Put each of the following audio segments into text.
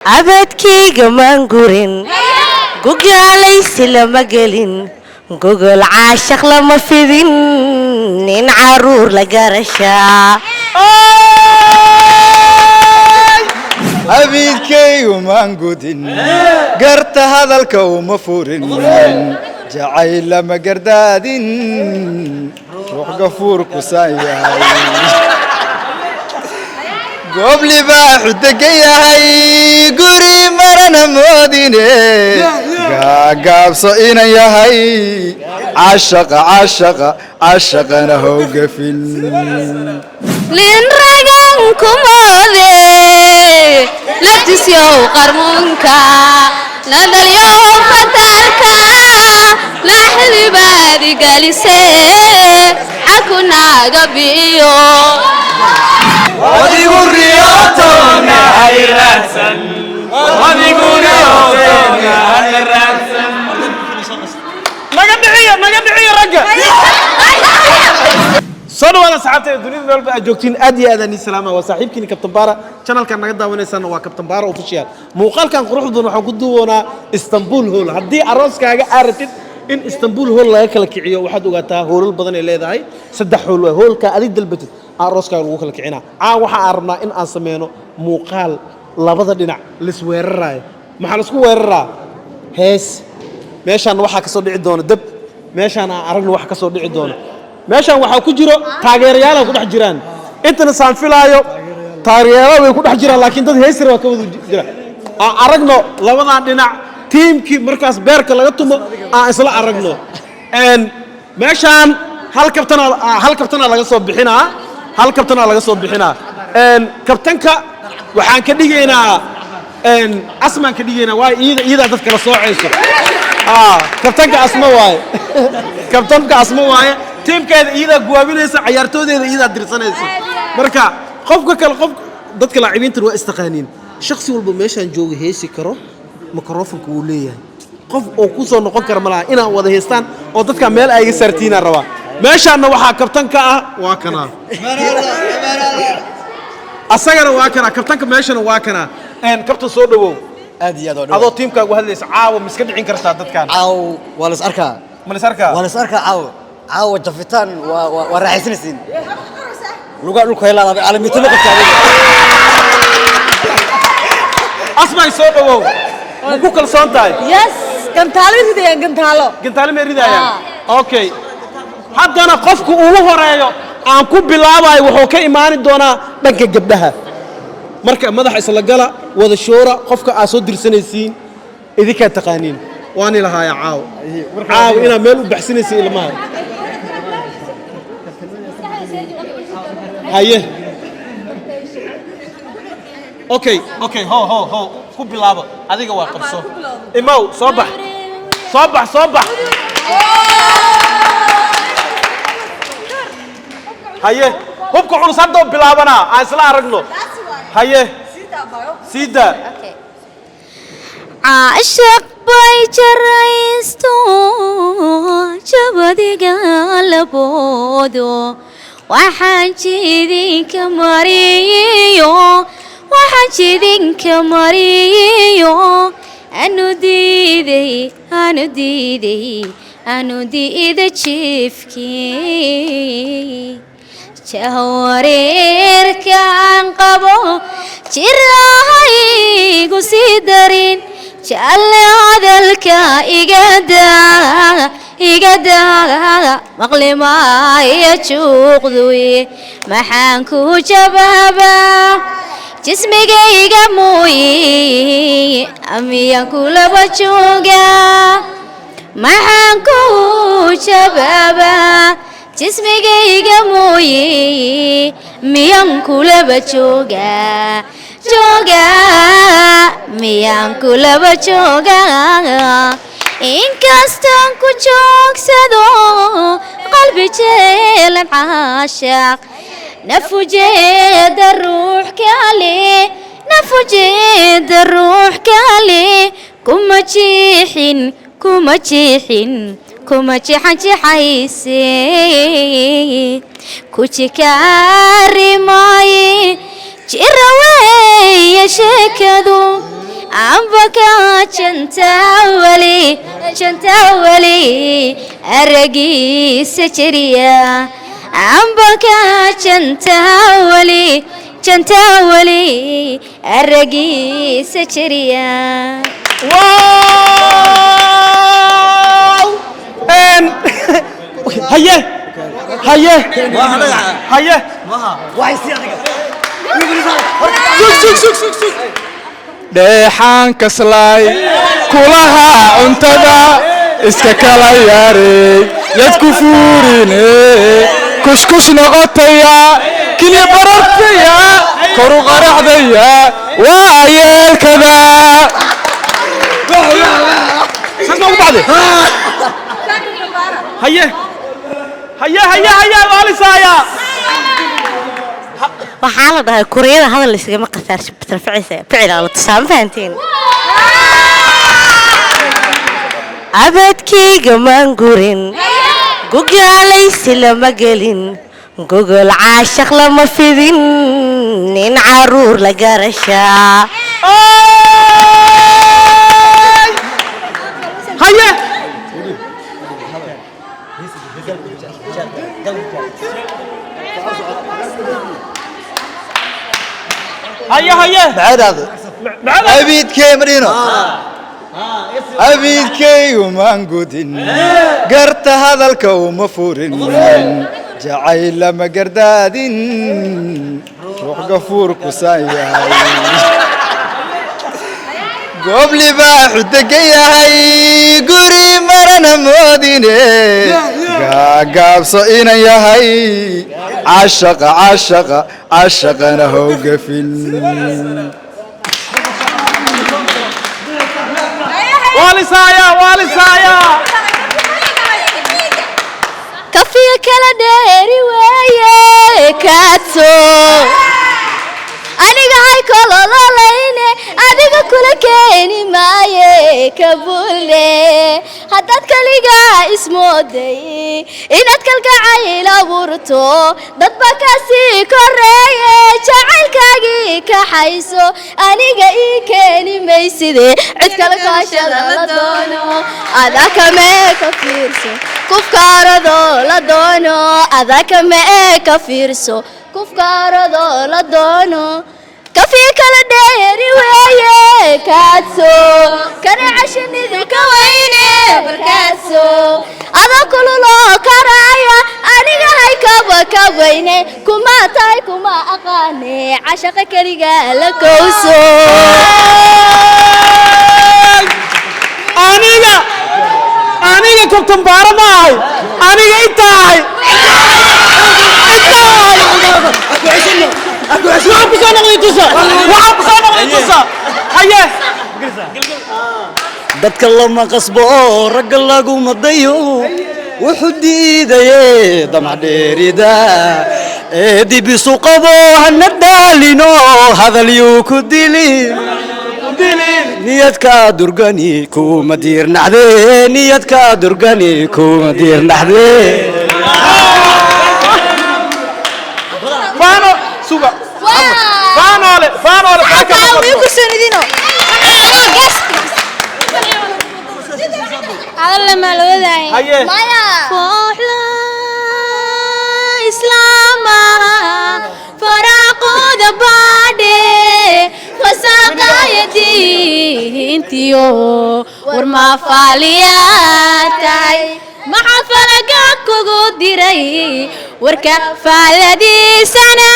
abadkayga maan gurin gogaalaysi lama gelin gogol caashaq lama fidin nin caruur la garashaa abidkaygu maan gudin garta hadalka uma furin jacayl lama gardaadin ruux gafuurku saan yahay goob libaaxu degan yahay guri marana moodine gaagaabso inan yahay cashaqana howgafin lin ragan kumoode latisyow qarmunka nadalyow fatarka laxdibaadi galise cakunaaga biyo wadigu riyootoona hay raadsan wadigu riyootoona hay raadsan naga dhiciyo ragga soo dhawaada asxaabta dunida meel ba joogtiin aad iyo aad aan salaama waa saaxiibkiina Captain Bara channelka naga daawanaysan waa Captain Bara official muuqaalkan quruxda waxaan ku duubanaa Istanbul Hall hadii arooskaaga aartid in Istanbul Hall laga kala kiciyo waxaad ogaataa hoolal badan ay leedahay saddex hool waa hoolka adig dalbatid arooskaaga lagu kala kicina waxa aan rabnaa in aan sameeyno muuqaal labada dhinac lis weerarayo maxaa la isku weeraraa hees meeshan waxa ka soo dhici doona dab meeshan aan aragno waxa ka soo dhici doona meeshan waxa ku jiro taageerayaal ku dhex jiraan intana saan filaayo taageerayaal way ku dhex jiraan laakiin dad heesir waa ka wada jira aan aragno labadan dhinac teamki markaas beerka laga tumo aan isla aragno meeshan hal kabtana laga soo bixinaa kabtanka waxaan ka dhigaynaa asmaan ka dhigaynaa waa iyada dad kala soocayso kabtanka asma waaye teamkeeda iyada guwaabinaysa ciyaartooydeeda iyada dirsanaysa marka qofka kale dadka laacibiinta waa istaqaaniin shakhsi walba meeshan jooga heesi karo microphone uu leeyahay qof oo ku soo noqon kara malaha inaan wada heestaan oo dadka meel ay iga saartiina raba meeshaana waxa kabtanka ah waa kana asagana waa kana kabtanka meeshana waa kana kabtan soo dhawow aad iyo aad adoo teamkaagu hadlaysa caawa miska dhicin kartaa dadkan wala arkaa caawa jafitaan waa raaxaysanaysiin lugaa dhulka heelaada calaamito qofka asmay soo dhawow ma ku kalsoon tahay yes gantaalo ma ridayaan okay haddana qofku ugu horeeyo aan ku bilaabayo wuxuu ka imaan doonaa dhanka gabdhaha marka madax isla gala wada shoora qofka aad soo dirsanaysiin idinka taqaaniin waan ilahaaya caaw ina meel u baxsinaysiin ilmaha haye okay ho ku bilaabo adiga waa qabso imaw soo bax haye hubka culus hadda bilaabana aan isla aragno haye sida عاشق بيجريستو جبديغا لبودو waxaan jidinka mariyo anu diiday jiifkii jahwareerkaan qabo jirahaygu sii darin jalle hadalka igadaa maqlimaayo juuqduy maxaan ku jabaabaa jismigayga mooye amiyaan kulaba joogaa maxaan ku jabaabaa jismigayga mooye miyaan kulaba joogaa miyaan kulaba joogaa inkastaan ku joogsado qalbi jeelan caashaq nafujeeda ruux kale kuma jiixin jixayse ku jikaari maaye jira weeye sheekadu jantawali aragiisa jiriya ambaka jantawali aragiisa jiriya واو ان هيه هيه هيه waxay si adiga sug dheexaan kaslay kulaha cuntada iska kala yaarey yadku fuurine kushkush noqotaya kili barartaya koru qaraxdaya waa yeelkada سمعوا بعدين هيه هيه هيه هيه والسايا waxaa la dhahay kuuriyada hadal isagama qasaarsho tarficaysa ficil la tusaale fahantiin abadkayga maan gurin gugaalaysi lama gelin gogol caashaq lama fidin nin caruur la garashaa هيه هيه هيه بعد هذا عبيد كي مرينو عبيد كي ومانقودين قرت هذا الكوم فورين جعيل لما قردادين روح قفور كسايا قبل باح دقيا قري مرنا موديني قاب صينا يا هي عشق انا هو قفل والسايا kafiya kala dheeri weeye kaadso aniga hay kolololayne adiga kula keeni maaye kabulle haddaad kaliga ismooday inaad kalgacayl abuurto dad baa kasii koreeye jacaylkaagii kaxayso aniga ii keeni mayside cid kale kaashada la doono adaka mee ka fiirso kufkaaradoo la doono adaka mee ka fiirso kufkaaradoo la doono kafiya kala dheeri weeye kaadso kana cashanidu ka weyne barkaadso ada kululoo karaaya aniga hay kaba ka weyne kuma tahay kuma aqaane cashaqa keliga la kowso aniga kabtan baara maahay aniga intahay dadka lama qasbo rag lagu madayo wuxuu diidaye damadheerida dib isu qabo hana daalino hadal yuu ku dilin niyadka durgani kuma diirnaxde niyadka durgani kuma diirnaxde faano suga faanole هذا ما لو ذاي مايا فوحلا إسلاما فراقو دبادي وساقايتي انتيو ورما فالياتاي ما حفلقا كوغو ديري وركا فالدي سنة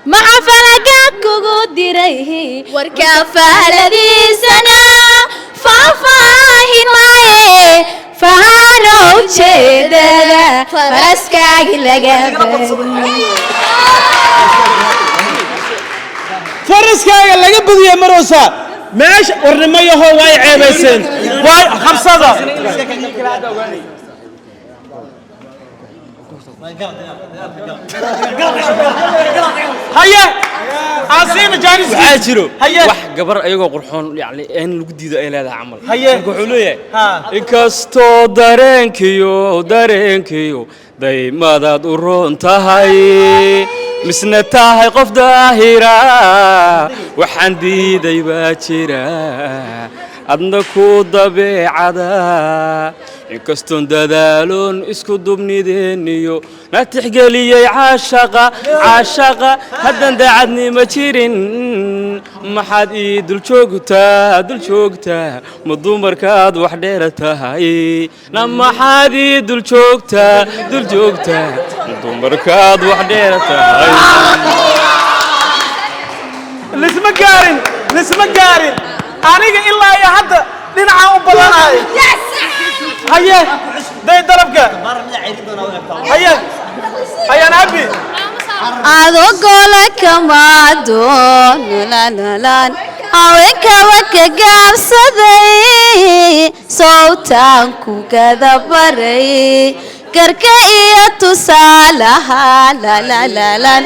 ما حفلقا كوغو ديري وركا فالدي سنة فافاهين مايه فهانو جيدادا فرسكاغي لغابن فرسكاغي لغابن يا مروسا ماشي ورنميه هو واي عيبسين واي خبصده هيا عاصين جانس عاجرو هيا wax gabar ayagoo qurxoon yaani in lagu diido ay leedahay amal هيا wuxuu leeyahay inkastoo dareenkiyo daymadaad u roon tahay مسنتها قف ظاهرة وحندي ديبا جرا أدنا كو ضبيعة إنكستون دادالون إسكو دبنيدينيو نتحقلي عاشقة عاشقة هدن داعدني ما جيرين ما حد دول شوقتا مضو مركاد وحديرتها لما حد دول شوقتا مضو مركاد وحديرتها لسما قارن أنا إلا يا حد دينعا وبلاناي هيا ده ضربك هيا نبي أدوغولك ما دون لا أويك وكجاب صدي صوتك كذا بري كركية تصالها لا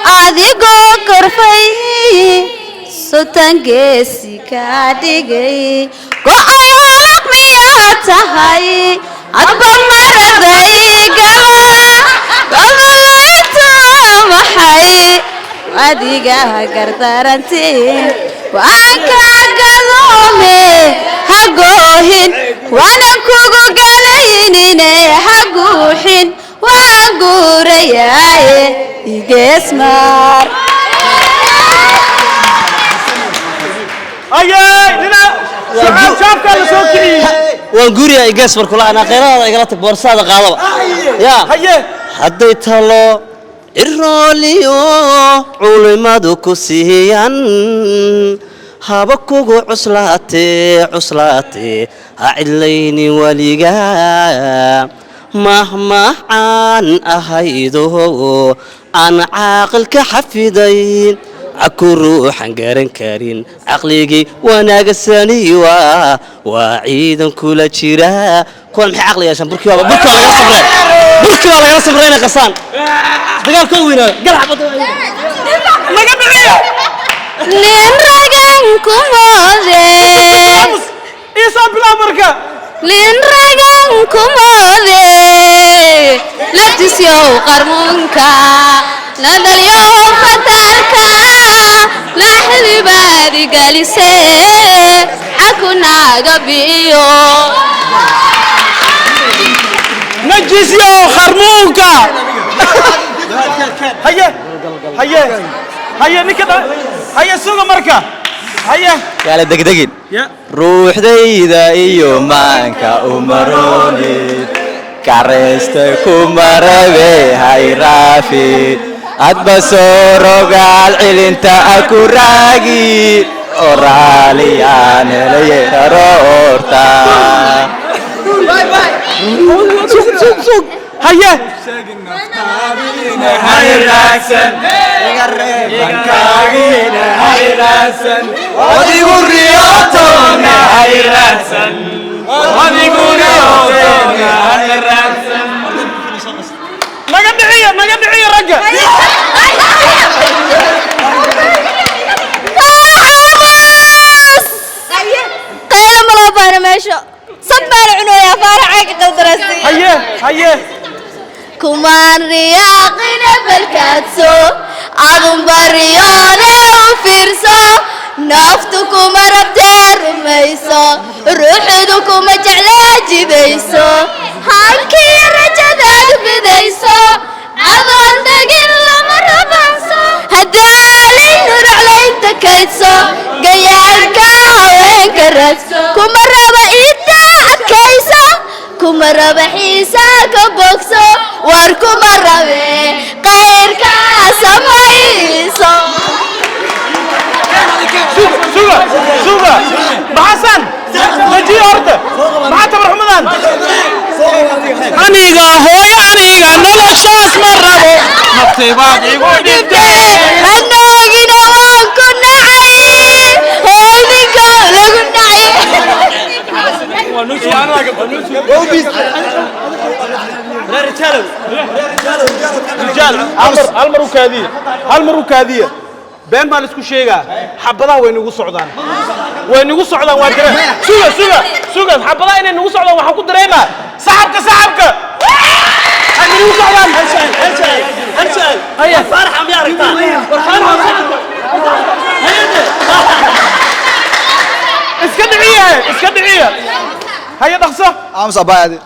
أديكو كرفي صوتك جسي كاديجي قايلك مياتهاي أكبر مرضي قبل محي أديجها كرتارنتي وأكا قلومي هقوهن وأنا كوكو قلينين هقوحن وأقورياي يجسمار أيه لنا شافك على صوتي وانقوري يا إيجاس بركولا أنا قيرها إيجارتك بورصة قاضبة يا هيا حديت الله الروليو علمادو كسيان هابكوغو عسلاتي أعليني وليقا مهما عن أهيدو أنا عاقل كحفيدين أكو روحا قارن كارين عقليقي وناقصاني وعيدا كل جيرا كل محي عقلي يا شان بركي والله يا صبرين قصان دقال كوينة قلع بطوة ما قبل لين رجعكم هذي إيصال بالأمريكا لين رجعكم هذي لا تسيو قرمونكا لا اليوم فتركا لا حلي بادي جالسة أكونا قبيو نجسيو خرمونكا هيا نكدا هيا سوق مركا هيا يا لدقدقين روح ديدا إيو مانكا أمروني كارستكم مربي هاي رافي أتبصروا قال علنت أكو راقي أورالي أنا لي رورتا سوق هيا هاي راسن هاي راسن ودي قرياتنا هاي راسن ودي قرياتنا هاي راسن ما قدعية رجع قيل ملابانا ماشو صبر عنو يا فارعك قدرسي هيا كمان رياقنا بالكاتسو أظن بريانة وفرسو نفتكم ربتر ميسو روحدكم جعلاجي بيسو هالكي رجدك بديسو أظن دقل مرة بانسو هدالي نور علي تكيسو قيالك هوينك الرسو كمرة بإيدا أكيسو كمرة بحيساك بوكسو واركمرة بغيرك سمايسو سوبا محسن نجي أرض معتبر رمضان أنيقا هوي أنيقا نلشاس مرة نفتيبات يقول أنيقنا وانكنا عي هينيقا لقنا رجال هالمرو كاذية بين ما نسكو شيئا حبضا وين يقول صعدان وادرين سوقا حبضا إن نقول صعدان وحكو درينا سحبك هل هيا فرحة ميارك اسكدعية هيا نقصة امس ابايدي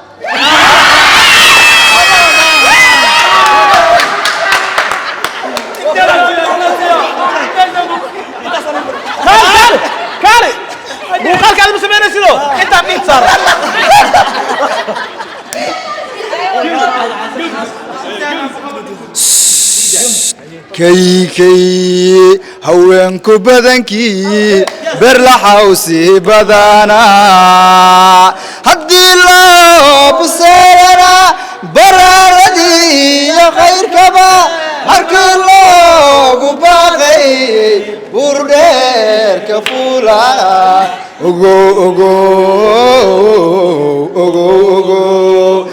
كاري muuqaalka aad sameynay sido inta mid sar كي هوانكو بدنكي برلحوسي بدانا هدي الله بسيرنا براردي يا خير كبا هرك الله باقي بردير كفولا اوغو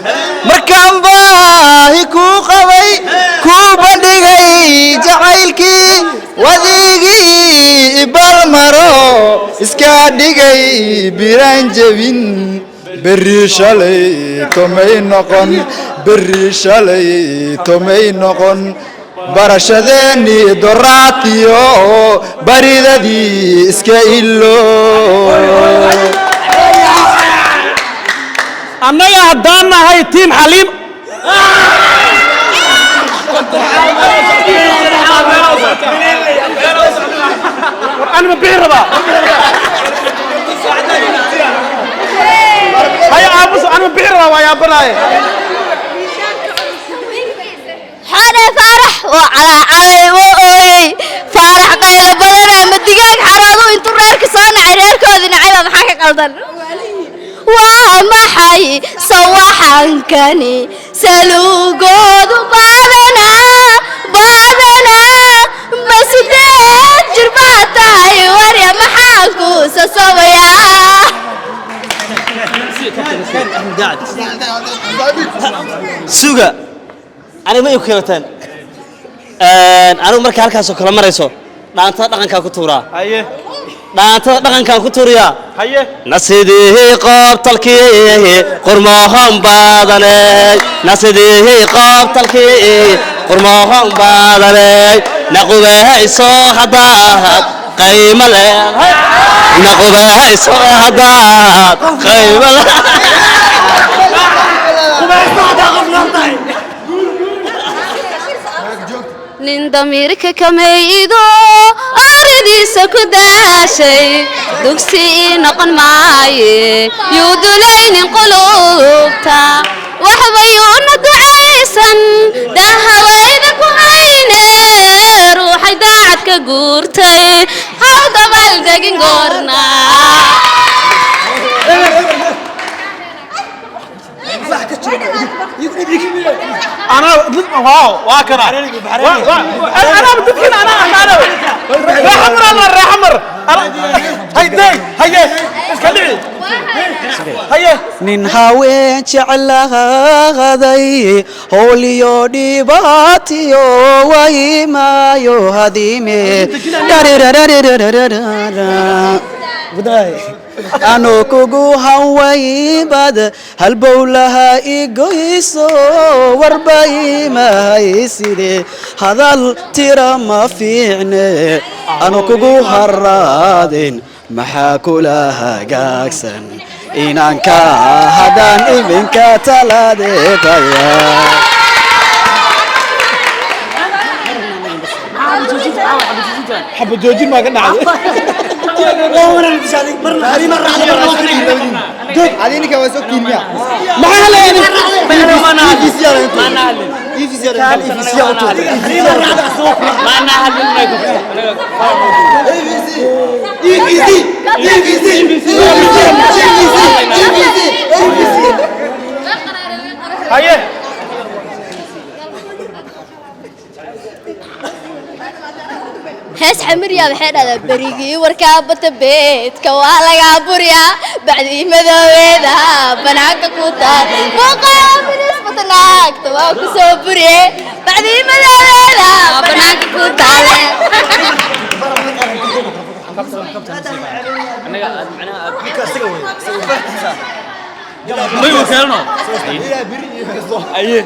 مركان باهي كو قوي كو بندقي جعيلكي وذيقي بالمرو اسكا دقي بيران جبين بري شالي تومي نقن بري شالي تومي نقن برشدني دراتيو بريددي اسكا إلو أنا يا هدانا هاي تيم حليم أنا مبيع ربا هاي أبوس أنا مبيع ربا يا بناي حالي فرح وعلى علي وقوي فرح قيل بدنا مدقاق حرادو انتو ريرك صانع ريركودي نعيبا محاكا قلدن ومحي صوحان كاني سلوقود بعدنا بس ديت جرباتاي وريا محاكو سسويا suga ani ma ikhirataan anigu markii halkaas oo kala marayso dhaanta dhaqanka ku tuuraa haye dhaanta dhaqanka ku tuuriya haye nasidii qabtalkii qurmohan baadane nasidii qabtalkii qurmohan baadane naqubahayso hadaad qayma leh naqubahayso hadaad qayma leh nin damiirka kamaydo ardiisa ku daashay dugsi noqon maaye yuu dulaynin qulubta waxbayuuna ducaysan dahawayda ku hayne ruuxay daacad ka guurtay haw dabaldegin goorna أنا واو واكنا أنا بدك أنا رحمر الله رحمر هاي داي هاي كلي هاي nin haween jeclaaday howliyo dhibaatiyo waymaayo hadime ano kugu hawaybad halbowlaha igoyso warbaymahayside hadal tira ma fiicne ano kugu haraadin maxaa kula hagaagsan inanka haddaan iminka talaadeeqaya حب جوجين ما قلنا عليه عليني كواسو كيمياء ما عليه ما نعلم هاي hees xamiriya waxay dhahdaa berigii warkaa bata beedka waa lagaa buryaa bacdii madoobeeda banaanka ku taal muuqaaminisbata naagta waa ku soo buriye bacdii madoobeeda banaanka ku taale ما يوكلنا أيه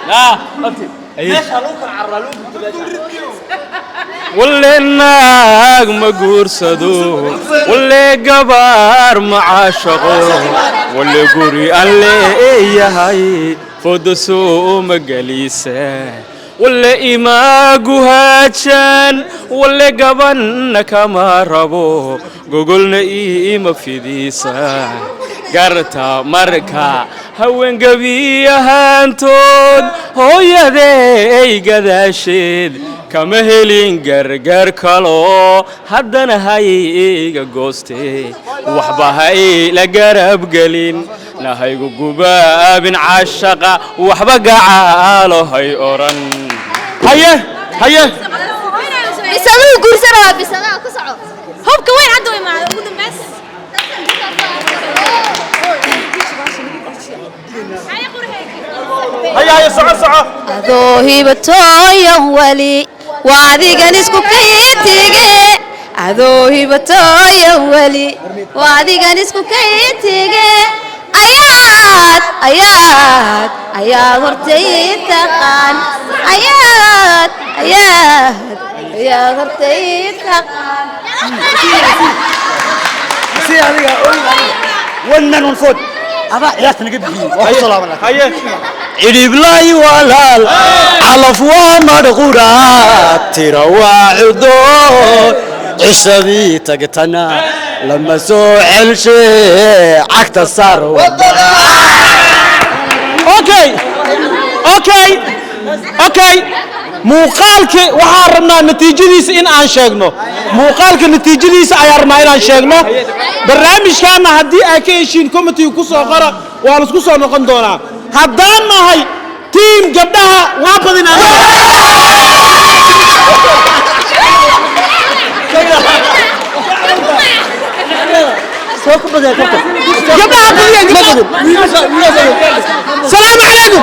لا ليش هلوك العرالوك واللي الناق مقور صدو واللي قبار معاشقو واللي قوري اللي هاي فودسو مقاليسه واللي إماقو هاتشان واللي قبن كما ربو قولنا إيما في ديسا قرتا مركا هون قبي هانتود هو يدي قداشيد كما هلين قرقر كالو هدنا هاي قوستي وحبا هاي لقرب قلين نهاي قباب عاشقا وحبا قعالو هاي أوران هيا هيا بيسالوه قرصنا بيسالوه كسعوا هوب كوين عدوا مع ودن بس هيا هيا صعو adoohi batooyan wali waadigan isku kayintige adoohi batooyan wali waadigan isku kayintige ayaad hortay taqaan ayaad hortay taqaan ونن ونفوت أبا عيالك نقبل وصل لك هيا عرب لاي والال علفوا مرغورات تروى عدو عشبي تقتنا لما سوء الشيء عكت الصار اوكي muuqaalka waxaan rabnaa natiijadiisa in aan sheegno muuqaalka natiijadiisa ayaan rabnaa in aan sheegno barnaamijkaana haddii ay ka heshiin committee ku soo qora waa la isku soo noqon doonaa haddaan nahay tiim gabdhaha waa badinaa gabdhaha badiyaan السلام عليكم